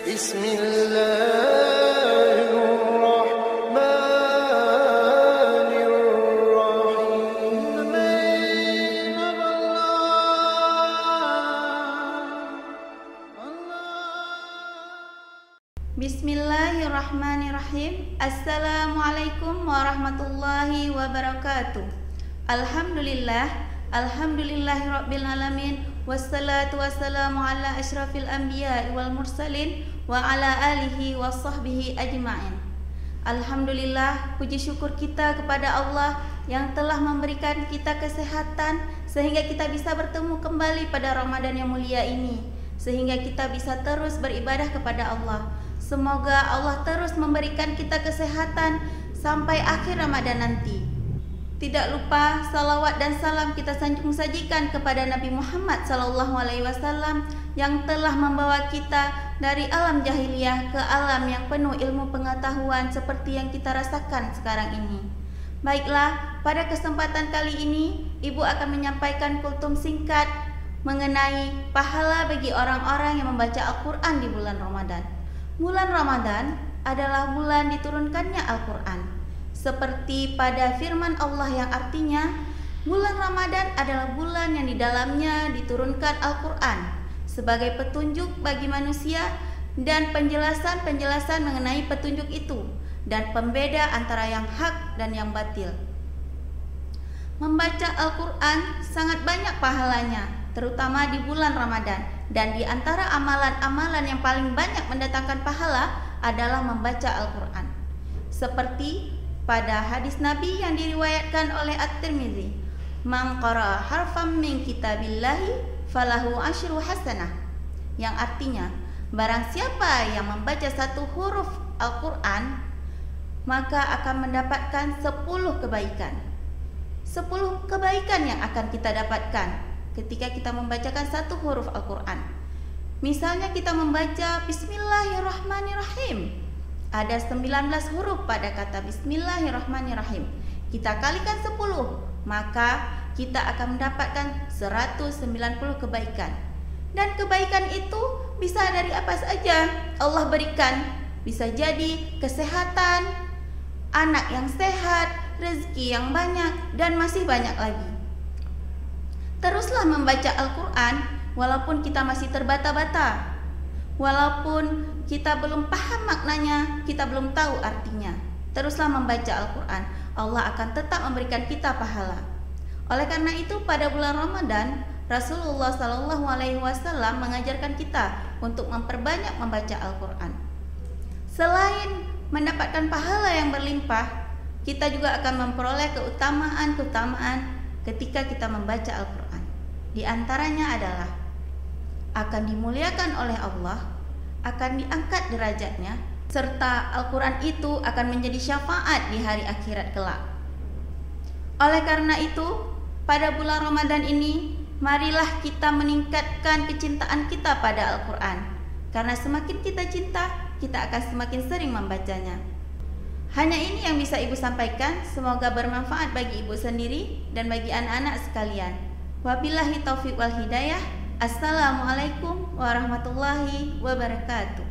Bismillahirrahmanirrahim. Assalamualaikum warahmatullahi wabarakatuh. Alhamdulillahirabbil alamin, wassalatu wassalamu ala asyrafil anbiya'i wal mursalin wa ala alihi washabbihi ajma'in. Alhamdulillah, puji syukur kita kepada Allah yang telah memberikan kita kesehatan sehingga kita bisa bertemu kembali pada Ramadan yang mulia ini, sehingga kita bisa terus beribadah kepada Allah. Semoga Allah terus memberikan kita kesehatan sampai akhir Ramadan nanti. Tidak lupa salawat dan salam kita sajikan kepada Nabi Muhammad SAW yang telah membawa kita dari alam jahiliyah ke alam yang penuh ilmu pengetahuan seperti yang kita rasakan sekarang ini. Baiklah, pada kesempatan kali ini Ibu akan menyampaikan kultum singkat mengenai pahala bagi orang-orang yang membaca Al-Quran di bulan Ramadan. Bulan Ramadan adalah bulan diturunkannya Al-Quran. Seperti pada firman Allah yang artinya, bulan Ramadan adalah bulan yang di dalamnya diturunkan Al-Quran sebagai petunjuk bagi manusia dan penjelasan-penjelasan mengenai petunjuk itu dan pembeda antara yang hak dan yang batil. Membaca Al-Quran sangat banyak pahalanya, terutama di bulan Ramadan, dan di antara amalan-amalan yang paling banyak mendatangkan pahala adalah membaca Al-Quran. Seperti pada hadis Nabi yang diriwayatkan oleh At-Tirmidzi, "Man qara'a harfam min kitabillahi falahu asyru hasanah," yang artinya, barang siapa yang membaca satu huruf Al-Quran, maka akan mendapatkan 10 kebaikan. 10 kebaikan yang akan kita dapatkan ketika kita membacakan satu huruf Al-Quran. Misalnya kita membaca Bismillahirrahmanirrahim. Ada 19 huruf pada kata Bismillahirrahmanirrahim. Kita kalikan 10, maka kita akan mendapatkan 190 kebaikan. Dan kebaikan itu bisa dari apa saja Allah berikan. Bisa jadi kesehatan, anak yang sehat, rezeki yang banyak, dan masih banyak lagi. Teruslah membaca Al-Quran walaupun kita masih terbata-bata, walaupun kita belum paham maknanya, kita belum tahu artinya. Teruslah membaca Al-Quran, Allah akan tetap memberikan kita pahala. Oleh karena itu pada bulan Ramadan, Rasulullah SAW mengajarkan kita untuk memperbanyak membaca Al-Quran. Selain mendapatkan pahala yang berlimpah, kita juga akan memperoleh keutamaan-keutamaan ketika kita membaca Al-Quran. Di antaranya adalah akan dimuliakan oleh Allah, akan diangkat derajatnya, serta Al-Quran itu akan menjadi syafaat di hari akhirat kelak. Oleh karena itu, pada bulan Ramadan ini, marilah kita meningkatkan kecintaan kita pada Al-Quran. Karena semakin kita cinta, kita akan semakin sering membacanya. Hanya ini yang bisa Ibu sampaikan, semoga bermanfaat bagi Ibu sendiri dan bagi anak-anak sekalian. Wabillahi taufiq wal hidayah. Assalamualaikum warahmatullahi wabarakatuh.